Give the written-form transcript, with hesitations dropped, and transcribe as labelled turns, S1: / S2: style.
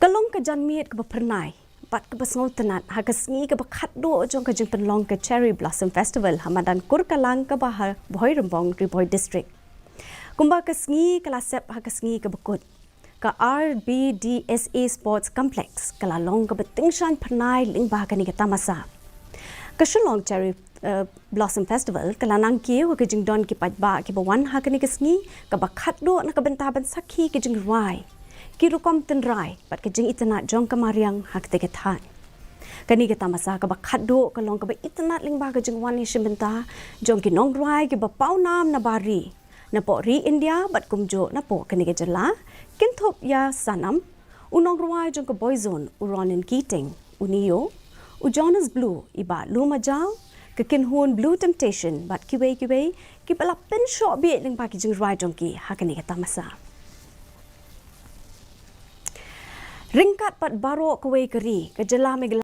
S1: Kalong ka janmiet ka pernai, pat ka basngau tenat, ha ka Sngi ka bakat do jong ka jing penlong ka Cherry Blossom Festival ha Madan Kurkalang ka bah Boy Rembong Riboy District. Kumba ka Sngi kala sep ha ka Sngi ka bakut. Ka RBDSA Sports Complex kala long ka batingshan pernai ling bah ka ni ka Tamasa. Ka Shillong Cherry Blossom Festival kala nang kieu ka jing don ki pajba ki bawan ha ka ni ka Sngi ka bakat do na ka bentaban sakhi ka Jingrwai. Ki Rukom Tynrai pat ka jing itanat jong ka mariang hak te kethan. Kani ka Tamasa ka bakat do ka long ka ba itanat ling ba ka jing wan ni shimbenta jong ki Jingrwai ki ba pau nam na bari. Na po ri India bat kumjo na po kani ka jala kinthop ya sanam unong ruai jong ka boyzone uronin kiting uniyo u Jonas Blue iba lumajal ka kinhun Blue Temptation bat kiwe ki pala pensho bi ling ba ki Jingrwai jong ki hakani ka Tamasa. Ringkat pat baro kawai keri, kejala